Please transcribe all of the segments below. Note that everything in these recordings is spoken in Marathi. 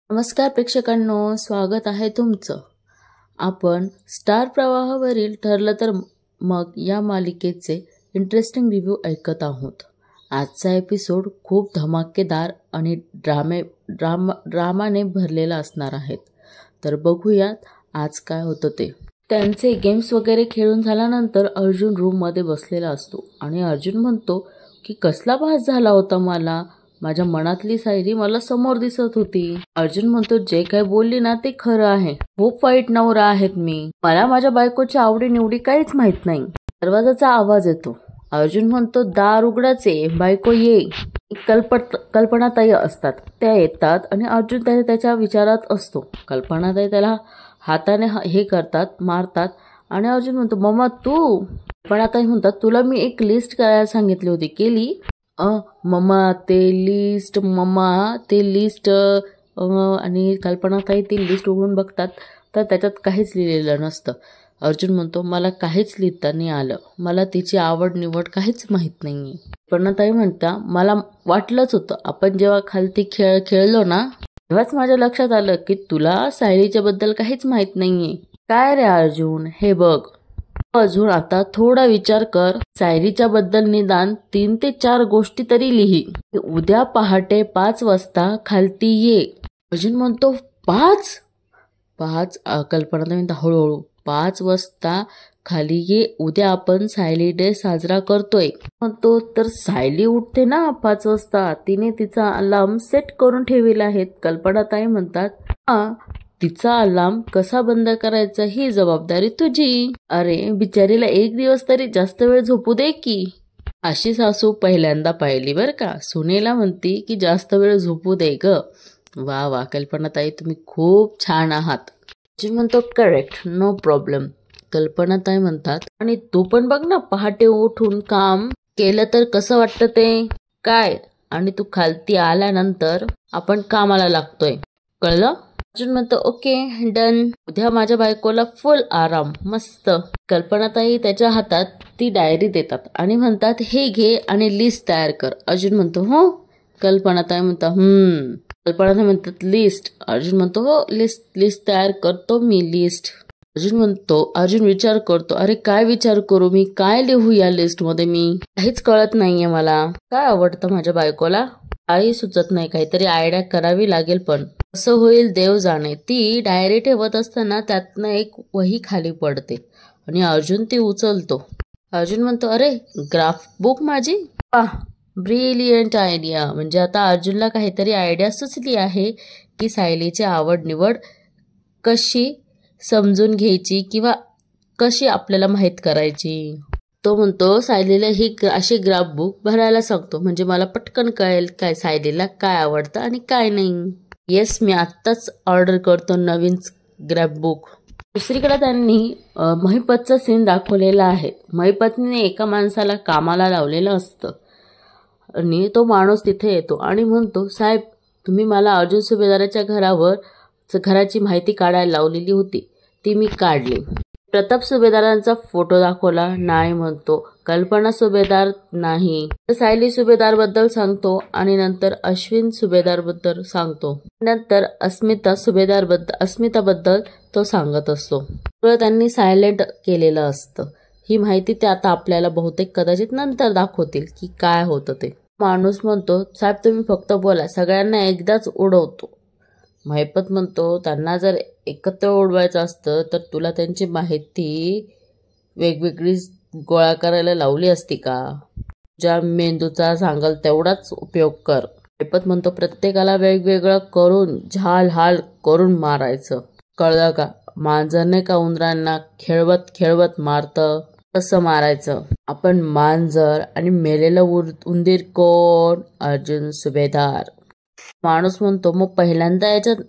नमस्कार प्रेक्षकांनो, स्वागत आहे तुमचं. आपण स्टार प्रवाहावरील ठरलं तर मग या मालिकेचे इंटरेस्टिंग रिव्ह्यू ऐकत आहोत. आजचा एपिसोड खूप धमाकेदार आणि ड्रामाने भरलेला असणार आहेत. तर बघूयात आज काय होतं ते. त्यांचे गेम्स वगैरे खेळून झाल्यानंतर अर्जुन रूममध्ये बसलेला असतो आणि अर्जुन म्हणतो की कसला भास झाला होता मला. माझ्या मनातली सायली मला समोर दिसत होती. अर्जुन म्हणतो जे काय बोलली ना ते खरं आहे. खूप वाईट नवरा आहेत मी. मला माझ्या बायकोच्या आवडी निवडी काहीच माहित नाही. दरवाजाचा आवाज येतो. अर्जुन म्हणतो दार उघडाचे, बायको ये. कल्पनाताई असतात. त्या येतात आणि अर्जुन त्याच्या विचारात असतो. कल्पनाताई त्याला हाताने हे करतात, मारतात आणि अर्जुन म्हणतो मम्मा तू. कल्पनाताई म्हणतात तुला मी एक लिस्ट करायला सांगितली होती, केली? मम्मा ते लिस्ट आणि कल्पनाताई ती लिस्ट उघडून बघतात तर त्याच्यात काहीच लिहिलेलं नसतं. अर्जुन म्हणतो मला काहीच लिहिता नाही आलं. मला तिची आवड निवड काहीच माहीत नाहीये. कल्पनाताई म्हणता मला वाटलंच होतं. आपण जेव्हा खालती खेळलो ना तेव्हाच माझ्या लक्षात आलं की तुला सायलीच्या बद्दल काहीच माहीत नाहीये. काय रे अर्जुन, हे बघ अजून आता थोडा विचार कर. सायलीच्या बद्दल निदान 3 ते 4 गोष्टी तरी लिही. उद्या पहाटे 5 वाजता खालती ये. अर्जुन म्हणतो 5? कल्पना म्हणता हळूहळू 5 वाजता खाली ये. उद्या आपण सायली डे साजरा करतोय. म्हणतो तर सायली उठते ना 5 वाजता. तिने तिचा अलार्म सेट करून ठेवलेला आहे. कल्पनाताई म्हणतात तिचा अलार्म कसा बंद करायचा ही जबाबदारी तुझी. अरे बिचारीला 1 दिवस तरी जास्त वेळ झोपू दे की. अशी सासू पहिल्यांदा पाहिली बर का. सुनेला म्हणती की जास्त वेळ झोपू दे ग. वा वा कल्पनाताई, तुम्ही खूप छान आहात. म्हणतो करेक्ट, नो प्रॉब्लेम. कल्पनाताई म्हणतात आणि तू पण बघ ना पहाटे उठून काम केलं तर कसं वाटतं ते. काय आणि तू खालती आल्यानंतर आपण कामाला लागतोय, कळलं? अर्जुन म्हणतो ओके डन. उद्या माझ्या बायकोला फुल आराम, मस्त. कल्पनाताई त्याच्या हातात ती डायरी देतात आणि म्हणतात हे घे आणि लिस्ट तयार कर. अर्जुन म्हणतो हो. कल्पनाताई म्हणतात कल्पनाताई म्हणतात लिस्ट. अर्जुन म्हणतो हो लिस्ट तयार करतो मी, लिस्ट. अर्जुन विचार करतो अरे काय विचार करू मी, काय लिहू या लिस्ट मध्ये, मी काहीच कळत नाहीये. मला काय आवडतं माझ्या बायकोला काही सुचत नाही. काहीतरी आयडिया करावी लागेल पण कसं होईल देव जाणे. ती डायरी ठेवत असताना त्यातनं एक वही खाली पडते आणि अर्जुन ती उचलतो. अर्जुन म्हणतो अरे ग्राफ बुक माझी. Brilliant idea. म्हणजे आता अर्जुनला काहीतरी आयडिया सुचली आहे की सायलीची आवड निवड कशी समजून घ्यायची किंवा कशी आपल्याला माहीत करायची. तो म्हणतो सायलीला ही अशी ग्राफ बुक भरायला सांगतो म्हणजे मला पटकन कळेल काय सायलीला काय आवडतं आणि काय नाही. येस, मी आत्ताच ऑर्डर करतो नवीन ग्राफ बुक. दुसरीकडे त्यांनी महिपतचा सीन दाखवलेला आहे. महिपतने एका माणसाला कामाला लावलेलं असतं आणि तो माणूस तिथे येतो आणि म्हणतो साहेब तुम्ही मला अर्जुन सुभेदाराच्या घराची माहिती काढायला लावलेली होती, ती मी काढली. प्रताप सुभेदारांचा फोटो दाखवला, नाही म्हणतो. कल्पना सुभेदार नाही. सायली सुभेदार बद्दल सांगतो आणि नंतर अश्विन सुभेदार बद्दल सांगतो. नंतर अस्मिता बद्दल तो सांगत असतो. त्यांनी सायलेंट केलेलं असतं. ही माहिती ते आता आपल्याला बहुतेक कदाचित नंतर दाखवतील की काय होतं ते. माणूस म्हणतो साहेब तुम्ही फक्त बोला, सगळ्यांना एकदाच उडवतो. महिपत म्हणतो त्यांना जर एकत्र उडवायचं असतं तर तुला त्यांची माहिती वेगवेगळी गोळा करायला लावली असती का. ज्या मेंदूचा सांगाल तेवढाच उपयोग कर. महिपत म्हणतो प्रत्येकाला वेगवेगळं करून झाल करून मारायचं, कळलं का. मांजरने का उंदरांना खेळवत मारतं तसं मारायचं. आपण मांजर आणि मेलेलं उंदीर कोण. अर्जुन सुभेदार. माणूस म्हणतो मग पहिल्यांदा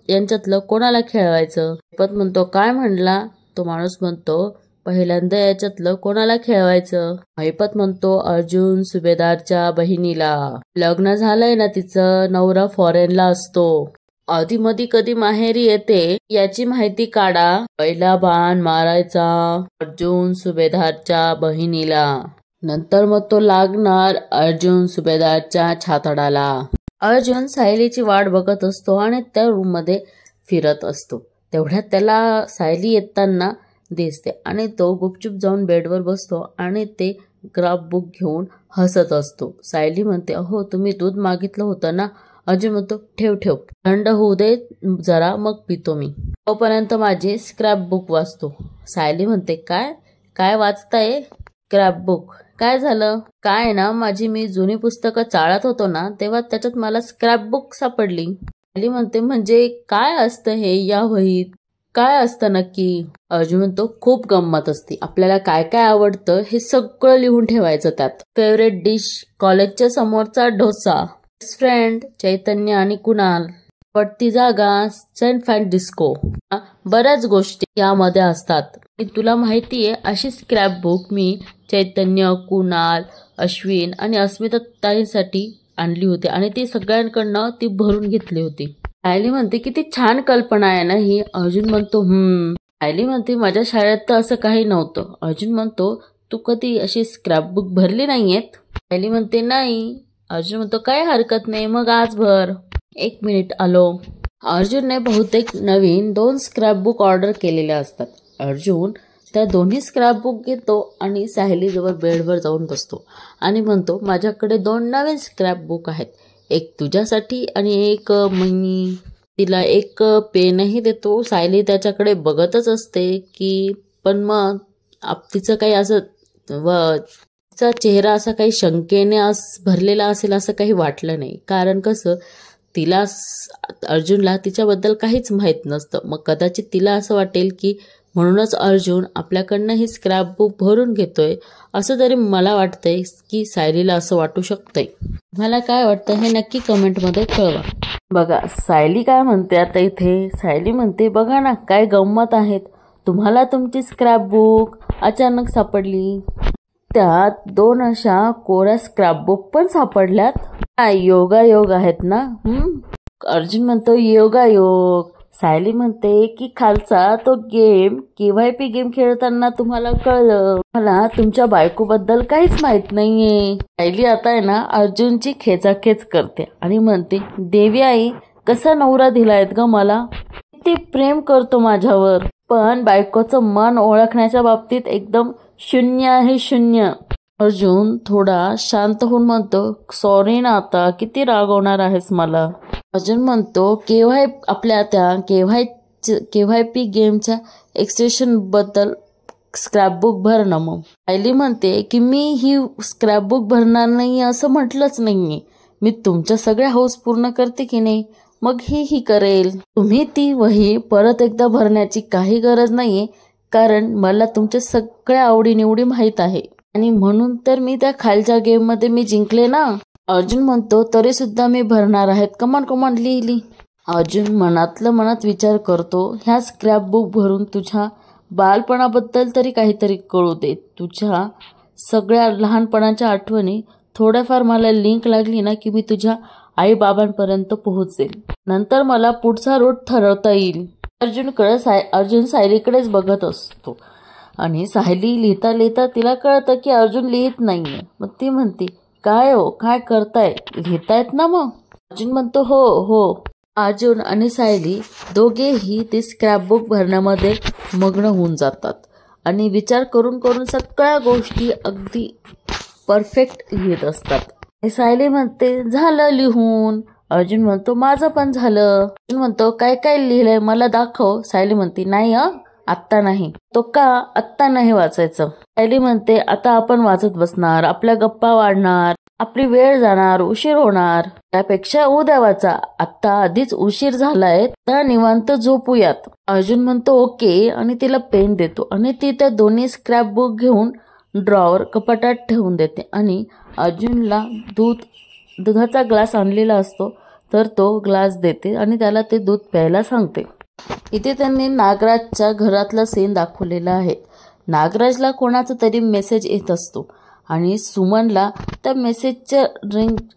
यांच्यातलं कोणाला खेळवायचं. महिपत म्हणतो काय म्हणला. तो माणूस म्हणतो पहिल्यांदा याच्यातलं कोणाला खेळवायचं. महिपत म्हणतो अर्जुन सुभेदारच्या बहिणीला. लग्न झालंय ना तिचं, नवरा फॉरेनला असतो, आधीमधी कधी माहेरी येते याची माहिती काढा. पहिला बाण मारायचा अर्जुन सुभेदारच्या बहिणीला, नंतर मग तो लागणार अर्जुन सुभेदारच्या छातडाला. अर्जुन सायलीची वाट बघत असतो आणि त्या रूममध्ये फिरत असतो. तेवढ्यात त्याला सायली येताना दिसते आणि तो गुपचूप जाऊन बेडवर बसतो आणि ते स्क्रॅपबुक घेऊन हसत असतो. सायली म्हणते, अहो तुम्ही दूध मागितलं होतं ना. अर्जुन म्हणतो, ठेव ठेव, थंड होऊ दे जरा, मग पितो मी. तोपर्यंत माझी स्क्रॅपबुक वाचतो. सायली म्हणते, काय काय वाचताय? स्क्रॅपबुक? काय झालं? काय ना, माझी मी जुनी पुस्तकं चाळत होतो ना, तेव्हा त्याच्यात मला स्क्रॅपबुक सापडली. सायली म्हणते, म्हणजे काय असतं हे या वहीत? काय असतं नक्की? अर्जुन म्हणतो, खूप गंमत असते. आपल्याला काय काय आवडतं हे सगळं लिहून ठेवायचं त्यात. फेवरेट डिश, कॉलेजच्या समोरचा डोसा, बेस्ट फ्रेंड चैतन्य आणि कुणाल, पडती जागा सॅन फ्रान्सिस्को, बऱ्याच गोष्टी यामध्ये असतात. तुला माहितीये, अशी स्क्रॅपबुक मी चैतन्य, कुणाल, अश्विन आणि अस्मिता ताईंसाठी आणली होती आणि ती सगळ्यांकडनं ती भरून घेतली होती. सायली म्हणते, किती छान कल्पना आहे ना ही. अर्जुन म्हणतो, सायली म्हणते, माझ्या शाळेत तर असं काही नव्हतं. अर्जुन म्हणतो, तू कधी अशी स्क्रॅपबुक भरली नाहीयेत? सायली म्हणते, नाही. अर्जुन म्हणतो, काय हरकत नाही, मग आज भर. 1 मिनिट आलो. अर्जुनने बहुतेक नवीन 2 स्क्रॅपबुक ऑर्डर केलेल्या असतात. अर्जुन त्या दोन्ही स्क्रॅपबुक घेतो आणि सायलीजवळ बेडवर जाऊन बसतो आणि म्हणतो, माझ्याकडे 2 नवीन स्क्रॅपबुक आहेत. एक तुझ्यासाठी आणि एक मी तिला एक पेनही देतो. सायली त्याच्याकडे बघतच असते की पण मग तिचं काही असं तिचा चेहरा असा काही शंकेने भरलेला असेल असं काही वाटलं नाही. कारण कसं, तिला अर्जुनला तिच्याबद्दल काहीच माहीत नसतं. मग कदाचित तिला असं वाटेल की म्हणूनच अर्जुन आपल्याकडनं ही स्क्रॅपबुक भरून घेतोय, असं तरी मला वाटतंय की सायलीला असं वाटू शकतंय. मला काय वाटतं हे नक्की कमेंटमध्ये कळवा. बघा सायली काय म्हणते आता इथे. सायली म्हणते, बघा ना काय गंमत आहेत, तुम्हाला तुमची स्क्रॅपबुक अचानक सापडली. त्यात 2 अशा कोऱ्या स्क्रॅपबुक पण सापडल्यात. योगायोग आहेत ना. अर्जुन म्हणतो, योगायोग. सायली म्हणते की खालचा तो गेम KYP गेम खेळताना तुम्हाला कळलं, मला तुमच्या बायकोबद्दल काहीच माहित नाहीये. सायली आता आहे ना अर्जुनची खेचाखेच करते आणि म्हणते, देवी आई, कसा नवरा दिलायत ग मला, किती प्रेम करतो माझ्यावर, पण बायकोचं मन ओळखण्याच्या बाबतीत एकदम शून्य आहे, शून्य. अर्जुन थोडा शांत होऊन म्हणतो, सॉरी ना, आता किती रागवणार आहेस मला. अर्जुन म्हणतो, आपल्या त्या KYP गेमच्या एक्सटेन्शन बद्दल स्क्रॅपबुक भर ना. मग सायली म्हणते की मी ही स्क्रॅपबुक भरणार नाही असं म्हटलंच नाहीये. मी तुमच्या सगळ्या हौस पूर्ण करते की नाही, मग ही करेल. तुम्ही ती वही परत एकदा भरण्याची काही गरज नाहीये, कारण मला तुमच्या सगळ्या आवडीनिवडी माहीत आहे आणि म्हणून तर मी त्या खालच्या गेम मध्ये मी जिंकले ना. अर्जुन म्हणतो, तरी सुद्धा मी भरणार आहेत. कमान लिहिली. अर्जुन मनातलं मनात विचार करतो, ह्या स्क्रॅपबुक भरून तुझ्या बालपणाबद्दल तरी काहीतरी कळू दे. तुझ्या सगळ्या लहानपणाच्या आठवणी थोड्याफार मला लिंक लागली ना की मी तुझ्या आई बाबांपर्यंत पोहोचेल. नंतर मला पुढचा रूट ठरवता येईल. अर्जुन सायलीकडेच बघत असतो आणि सायली लिहिता लिहिता तिला कळतं की अर्जुन लिहित नाहीये. मग ती म्हणते, काय हो, काय करताय, लिहितायत ना मग? अर्जुन म्हणतो, हो. अर्जुन आणि सायली दोघेही ती स्क्रॅपबुक भरण्यामध्ये मग्न होऊन जातात आणि विचार करून करून सगळ्या गोष्टी अगदी परफेक्ट लिहित असतात. सायली म्हणते, झालं लिहून. अर्जुन म्हणतो, माझं पण झालं. अर्जुन म्हणतो, काय काय लिहिलंय मला दाखव. सायली म्हणते, नाही आत्ता नाही. तो का आत्ता नाही वाचायचं? सायली म्हणते, आता आपण वाचत बसणार, आपल्या गप्पा वाढणार, आपली वेळ जाणार, उशीर होणार. त्यापेक्षा उद्या वाचा, आत्ता आधीच उशीर झालाय, तर निवांत झोपूयात. अर्जुन म्हणतो, ओके, आणि तिला पेन देतो आणि ती त्या दोन्ही स्क्रॅपबुक घेऊन ड्रॉवर कपाटात ठेवून देते आणि अर्जुनला दुधाचा ग्लास आणलेला असतो तर तो ग्लास देते आणि त्याला ते दूध प्यायला सांगते. इथे त्यांनी नागराजच्या घरातला सीन दाखवलेला आहे. नागराजला कोणाचा तरी मेसेज येत असतो आणि सुमनला त्या मेसेजच्या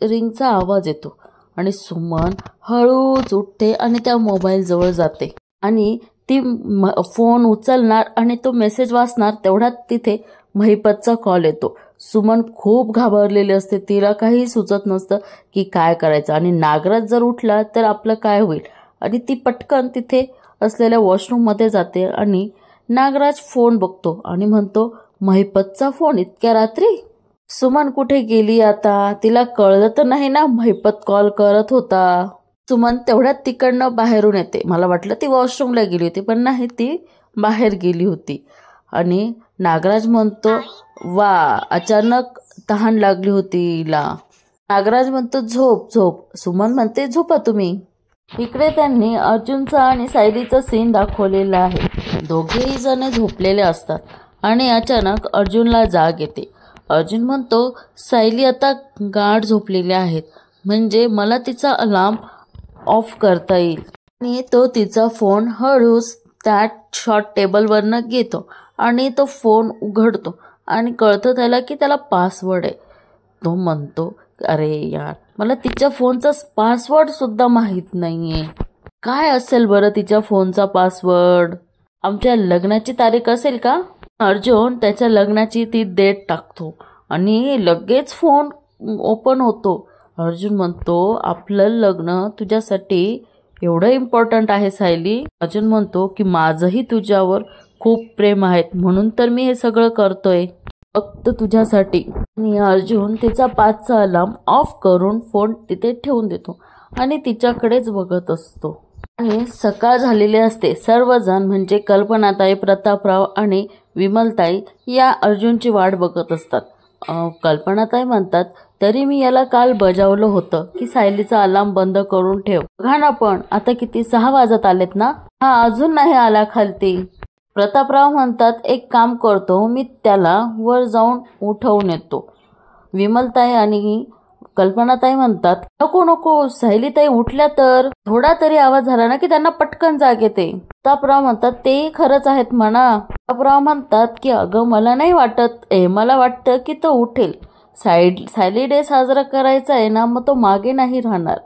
रिंगचा आवाज येतो आणि सुमन हळूच उठते आणि त्या मोबाईल जवळ जाते आणि ती फोन उचलणार आणि तो मेसेज वाचणार. तेवढ्यात तिथे महिपतचा कॉल येतो. सुमन खूप घाबरलेली असते, तिला काही सुचत नसतं की काय करायचं. आणि नागराज जर उठला तर आपलं काय होईल. आणि ती पटकन तिथे असलेल्या वॉशरूममध्ये जाते आणि नागराज फोन बघतो आणि म्हणतो, महिपतचा फोन इतक्या रात्री? सुमन कुठे गेली आता? तिला कळलं तर नाही ना महिपत कॉल करत होता. सुमन तेवढ्यात तिकडनं बाहेरून येते. मला वाटलं ती वॉशरूमला गेली होती, पण नाही, ती बाहेर गेली होती. आणि नागराज म्हणतो, वा, अचानक तहान लागली होती हिला. नागराज म्हणतो, झोप झोप. सुमन म्हणते, झोपा तुम्ही. इकडे त्यांनी अर्जुनचा आणि सायलीचा सीन दाखवलेला आहे. दोघेही जण झोपलेले असतात आणि अचानक अर्जुनला जाग येते. अर्जुन म्हणतो, सायली आता गाढ झोपलेली आहेत, म्हणजे मला तिचा अलार्म ऑफ करता येईल. आणि तो तिचा फोन हळूच त्या शॉर्ट टेबलवरनं घेतो आणि तो फोन उघडतो आणि कळतं त्याला की त्याला पासवर्ड आहे. तो म्हणतो, अरे यार, मला तिच्या फोनचा पासवर्ड सुद्धा माहीत नाहीये. काय असेल बरं तिच्या फोनचा पासवर्ड? आमच्या लग्नाची तारीख असेल का? अर्जुन त्याच्या लग्नाची ती डेट टाकतो आणि लगेच फोन ओपन होतो. अर्जुन म्हणतो, आपलं लग्न तुझ्यासाठी एवढं इम्पॉर्टंट आहे सायली. अर्जुन म्हणतो की माझंही तुझ्यावर खूप प्रेम आहे, म्हणून तर मी हे सगळं करतोय, फक्त तुझ्यासाठी. आणि अर्जुन तिचा 5चा अलार्म ऑफ करून फोन तिथे ठेवून देतो आणि तिच्याकडेच बघत असतो. आणि सकाळ झालेली असते. सर्वजण म्हणजे कल्पनाताई, प्रतापराव आणि विमलताई या अर्जुनची वाट बघत असतात. कल्पनाताई म्हणतात, तरी मी याला काल बजावलं होतं की सायलीचा अलार्म बंद करून ठेव. बघा ना, पण आता किती 6 वाजत आलेत ना, हा अजून नाही आला खालती. प्रतापराव म्हणतात, एक काम करतो, मी त्याला वर जाऊन उठवून येतो. विमलताई आणि कल्पनाताई म्हणतात, नको नको, सायलीताई उठल्या तर थोडा तरी आवाज झाला ना की त्यांना पटकन जाग येते. प्रतापराव म्हणतात, ते खरंच आहेत म्हणा. प्रतापराव म्हणतात की अगं, मला नाही वाटत, मला वाटतं की तो उठेल. सायली डे साजरा करायचा आहे ना, मग तो मागे नाही राहणार.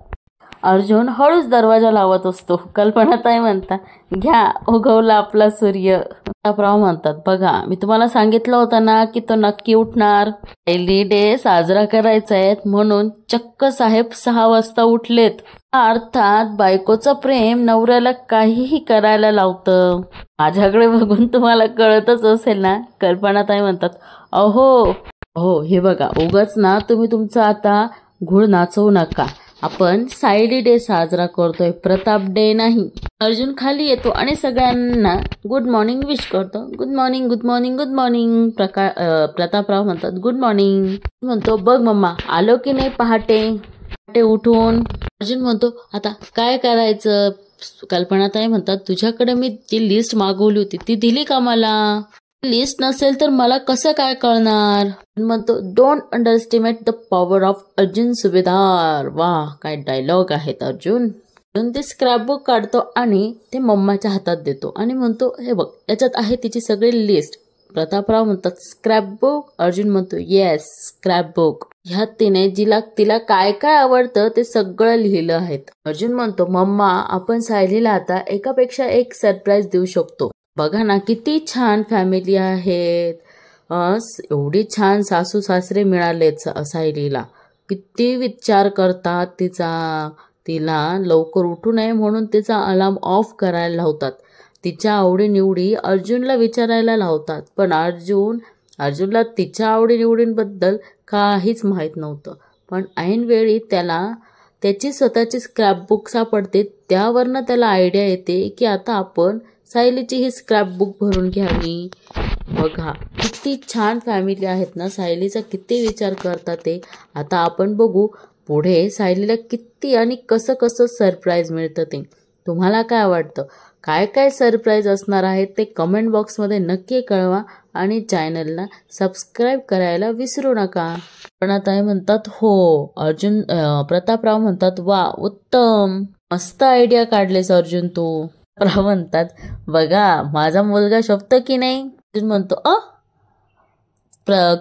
अर्जुन हळूच दरवाजा लावत असतो. कल्पनाताई म्हणतात, घ्या, उगवला आपला सूर्य. प्रतापराव म्हणतात, बघा, मी तुम्हाला सांगितलं होतं ना की तो नक्की उठणार. सायली डे साजरा करायचा आहे म्हणून चक्क साहेब 6 वाजता उठलेत. अर्थात बायकोचं प्रेम नवऱ्याला काहीही करायला लावतं. माझ्याकडे बघून तुम्हाला कळतच असेल ना. कल्पनाताई म्हणतात, अहो हो, हे बघा, उगाच ना तुम्ही तुमचा आता घोळ नाचवू नका. आपण सायली डे साजरा करतोय, प्रताप डे नाही. अर्जुन खाली येतो आणि सगळ्यांना गुड मॉर्निंग विश करतो. Good morning, good morning, good morning. Prataprao म्हणतात, गुड मॉर्निंग. म्हणतो, बघ मम्मा, आलो की नाही पहाटे उठून. अर्जुन म्हणतो, आता काय करायचं? कल्पनाताई म्हणतात, तुझ्याकडे मी जी लिस्ट मागवली होती ती दिली का मला? लिस्ट नसेल तर मला कसं काय कळणार? म्हणतो, don't underestimate the power of Arjun सुभेदार. वा, काय डायलॉग आहेत अर्जुन. ते स्क्रॅपबुक काढतो आणि ते मम्माच्या हातात देतो आणि म्हणतो, हे बघ, याच्यात आहे तिची सगळी लिस्ट. प्रतापराव म्हणतात, स्क्रॅपबुक? अर्जुन म्हणतो, येस, स्क्रॅपबुक. ह्यात तिला काय काय आवडतं ते सगळं लिहिलं आहे. अर्जुन म्हणतो, मम्मा, आपण सायलीला आता एकापेक्षा एक सरप्राईज देऊ शकतो. बघा ना, किती छान फॅमिली आहेत. एवढी छान सासू सासरे मिळालेत सायलीला. किती विचार करतात तिला लवकर उठू नये म्हणून तिचा अलार्म ऑफ करायला लावतात. तिच्या आवडीनिवडी अर्जुनला विचारायला लावतात. पण अर्जुनला तिच्या आवडीनिवडींबद्दल काहीच माहीत नव्हतं. पण ऐनवेळी त्याला त्याची स्वतःची स्क्रॅपबुक सापडते. त्यावरनं त्याला आयडिया येते की आता आपण सायलीची ही स्क्रॅपबुक भरून घ्यावी. बघा, किती छान फॅमिली आहेत ना. सायलीचा किती विचार करतात ते. आता आपण बघू पुढे सायलीला किती आणि कसं कसं सरप्राईज मिळतं ते. तुम्हाला काय वाटतं? काय काय सरप्राईज असणार आहे ते कमेंट बॉक्समध्ये नक्की कळवा आणि चॅनलला सबस्क्राईब करायला विसरू नका. प्रणताई म्हणतात, हो. प्रतापराव म्हणतात, वा, उत्तम, मस्त आयडिया काढलेस अर्जुन तू. प्रतापराव म्हणतात, बघा, माझा मुलगा शोभतो की नाही? अर्जुन म्हणतो,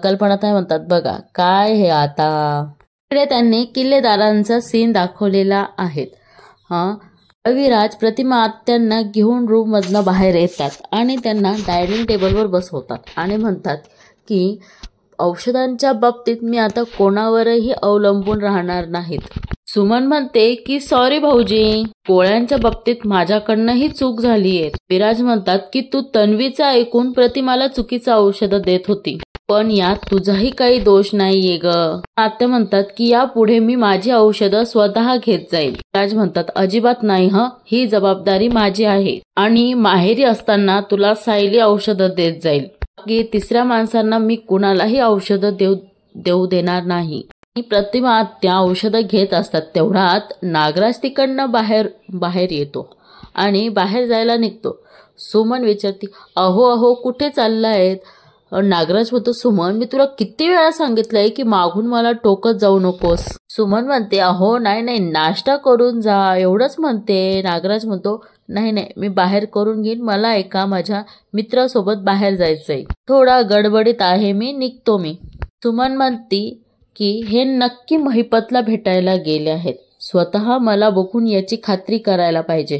कल्पनाताई म्हणतात, बघा काय हे. आता इकडे त्यांनी किल्लेदारांचा सीन दाखवलेला आहे. रविराज प्रतिमा आत्यांना घेऊन रूम मधनं बाहेर येतात आणि त्यांना डायनिंग टेबलवर बसवतात आणि म्हणतात की औषधांच्या बाबतीत मी आता कोणावरही अवलंबून राहणार नाहीत. सुमन म्हणते की सॉरी भाऊजी, गोळ्यांच्या बाबतीत माझ्याकडनंही चूक झालीये. विराज म्हणतात की तू तन्वीचं ऐकून प्रतिमाला चुकीचं औषध देत होती, पण यात तुझाही काही दोष नाहीये ग. आत्या म्हणतात की यापुढे मी माझी औषधं स्वतः घेत जाईल. विराज म्हणतात अजिबात नाही ही जबाबदारी माझी आहे आणि माहेरी असताना तुला सायली औषधं देत जाईल. की तिसऱ्या माणसांना मी कुणालाही औषधं देऊ देणार नाही. प्रतिमा त्या औषधं घेत असतात तेवढ्यात नागराज तिकडनं बाहेर येतो आणि बाहेर जायला निघतो. सुमन विचारते अहो कुठे चाललायत? नागराज म्हणतो सुमन, मी तुला किती वेळा सांगितलंय की मागून मला टोकत जाऊ नकोस. सुमन म्हणते अहो नाही नाश्ता करून जा एवढंच म्हणते. नागराज म्हणतो नाही मी बाहेर करून घेईन, मला एका माझ्या मित्रासोबत बाहेर जायचंय, थोडा गडबडीत आहे मी, निघतो मी. सुमन म्हणती की हे नक्की महिपतला भेटायला गेले आहेत, स्वतः मला बघून याची खात्री करायला पाहिजे.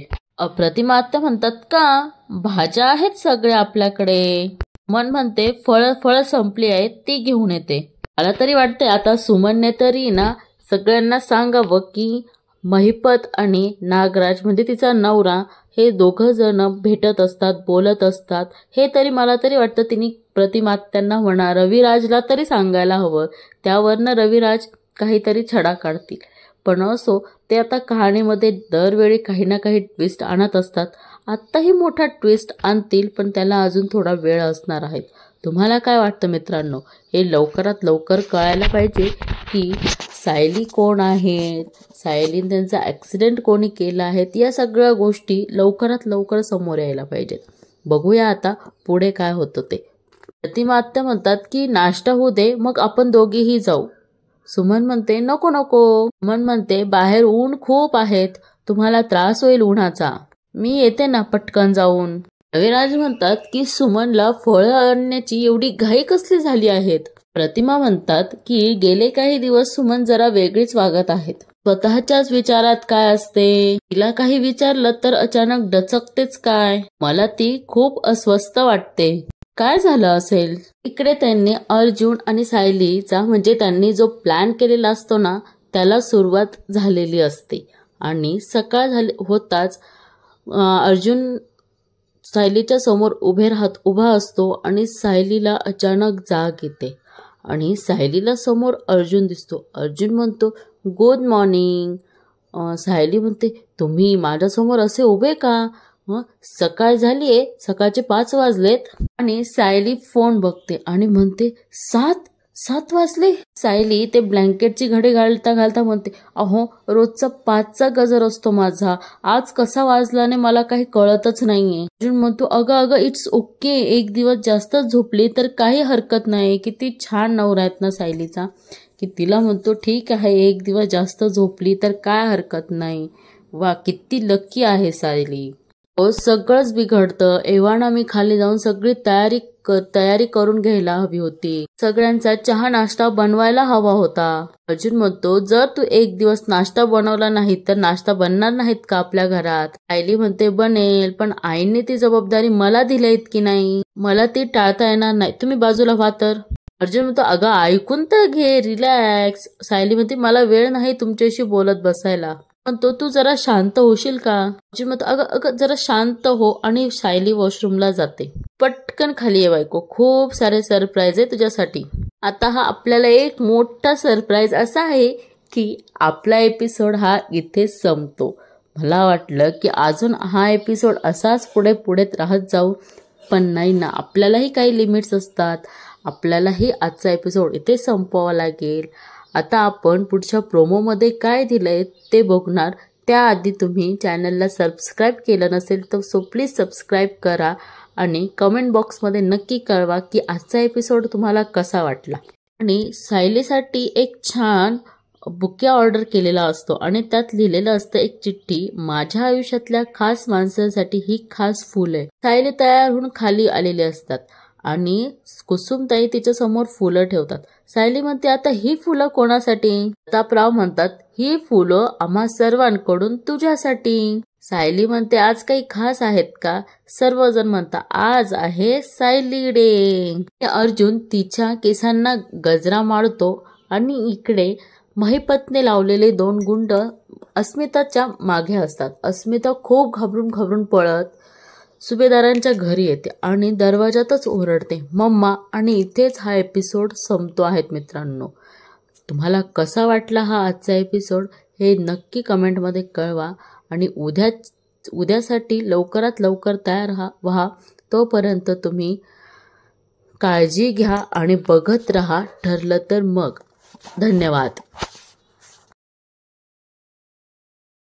प्रतिमा आत्या म्हणतात का भाज्या आहेत सगळ्या आपल्याकडे. सुमन म्हणते फळ संपली आहेत ती घेऊन येते. मला तरी वाटते आता सुमनने तरी ना सगळ्यांना सांगावं की महिपत आणि नागराज म्हणजे तिचा नवरा हे दोघं जण भेटत असतात, बोलत असतात. हे तरी मला तरी वाटतं तिने प्रतिमा आत्यांना म्हणा, रविराजला तरी सांगायला हवं, त्यावरनं रविराज काहीतरी छडा काढतील. पण असो, ते आता कहाणीमध्ये दरवेळी काही ना काही ट्विस्ट आणत असतात. आत्ताही मोठा ट्विस्ट आणतील, पण त्याला अजून थोडा वेळ असणार आहे. तुम्हाला काय वाटतं मित्रांनो? हे लवकरात लवकर कळायला पाहिजे की सायली कोण आहे, सायलीने त्यांचा ॲक्सिडेंट कोणी केला आहे, या सगळ्या गोष्टी लवकरात लवकर समोर यायला पाहिजेत. बघूया आता पुढे काय होतं ते. प्रतिमा आत्या म्हणतात की नाश्ता होऊ दे, मग आपण दोघीही जाऊ. सुमन म्हणते नको. सुमन म्हणते बाहेर ऊन खूप आहेत, तुम्हाला त्रास होईल उन्हाचा, मी येते ना पटकन जाऊन. रविराज म्हणतात की सुमनला फळं आणण्याची एवढी घाई कसली झाली आहेत. प्रतिमा म्हणतात की गेले काही दिवस सुमन जरा वेगळीच वागत आहेत, स्वतःच्याच विचारात काय असते, तिला काही विचारलं तर अचानक डचकतेच काय, मला ती खूप अस्वस्थ वाटते. काय झालं असेल? इकडे त्यांनी अर्जुन आणि सायलीचा म्हणजे त्यांनी जो प्लॅन केलेला असतो ना त्याला सुरुवात झालेली असते आणि सकाळ होताच अर्जुन सायलीच्या समोर उभा असतो आणि सायलीला अचानक जाग येते आणि सायलीला समोर अर्जुन दिसतो. अर्जुन म्हणतो गुड मॉर्निंग. सायली म्हणते तुम्ही माझ्यासमोर असे उभे का? सकाळ झालीये, सकाळचे 5 वाजलेत. आणि सायली फोन बघते आणि म्हणते 7 वाजले. सायली ते ब्लँकेटची घडी घालता म्हणते अहो रोजचा 5चा गजर असतो माझा, आज कसा वाजलाने मला काही कळतच नाहीये. अर्जुन म्हणतो अगं इट्स ओके, एक दिवस जास्तच झोपली तर काही हरकत नाही. किती छान नवरा आहेत ना सायलीचा, की तिला म्हणतो ठीक आहे एक दिवस जास्त झोपली तर काय हरकत नाही. वा किती लकी आहे सायली. सगळंच बिघडतं. एव्हाना मी खाली जाऊन सगळी तयारी करून घ्यायला हवी होती, सगळ्यांचा चहा नाश्ता बनवायला हवा होता. अर्जुन म्हणतो जर तू एक दिवस नाश्ता बनवला नाही तर नाश्ता बनणार नाहीत का आपल्या घरात? सायली म्हणते बनेल, पण आईने ती जबाबदारी मला दिली की नाही, मला ती टाळता येणार नाही, तुम्ही बाजूला व्हा तर. अर्जुन म्हणतो अगं ऐकून तर घे, रिलॅक्स. सायली म्हणते मला वेळ नाही तुमच्याशी बोलत बसायला, म्हणतो तू जरा शांत होशील का? अर्जुन म्हणतो अगं जरा शांत हो. आणि सायली वॉशरूमला जाते. पटकन खाली ये बायको, खूप सारे सरप्राईज आहे तुझ्यासाठी. आता हा आपल्याला एक मोठा सरप्राईज असा आहे की आपला एपिसोड हा इथे संपतो. मला वाटलं की अजून हा एपिसोड असाच पुढे राहत जाऊ, पण नाही ना, आपल्यालाही काही लिमिट्स असतात. आपल्यालाही आजचा एपिसोड इथे संपवावा लागेल. आता आपण पुढच्या प्रोमोमध्ये काय दिलंय ते बघणार. त्याआधी तुम्ही चॅनलला सबस्क्राईब केलं नसेल तर सो प्लीज सबस्क्राईब करा आणि कमेंट बॉक्समध्ये नक्की कळवा की आजचा एपिसोड तुम्हाला कसा वाटला. आणि सायलीसाठी एक छान बुके ऑर्डर केलेला असतो आणि त्यात लिहिलेलं असतं एक चिठ्ठी, माझ्या आयुष्यातल्या खास माणसांसाठी ही खास फूल आहे. सायली तयार होऊन खाली आलेले असतात आणि कुसुमताई तिच्या समोर फुलं ठेवतात. सायली म्हणते आता ही फुलं कोणासाठी? प्रतापराव म्हणतात ही फुलं आम्हा सर्वांकडून तुझ्यासाठी. सायली म्हणते आज काही खास आहेत का? सर्वजण म्हणतात आज आहे सायली डे. अर्जुन तिच्या केसांना गजरा मारतो आणि इकडे महिपतने लावलेले 2 गुंड अस्मिताच्या मागे असतात. अस्मिता खूप घाबरून पळत सुभेदारांच्या घरी येते आणि दरवाजातच ओरडते मम्मा. आणि इथेच हा एपिसोड संपतो आहेत मित्रांनो. तुम्हाला कसा वाटला हा आजचा एपिसोड हे नक्की कमेंटमध्ये कळवा आणि उद्यासाठी लवकरात लवकर तयार व्हा. तोपर्यंत तुम्ही काळजी घ्या आणि बघत राहा ठरलं तर मग. धन्यवाद.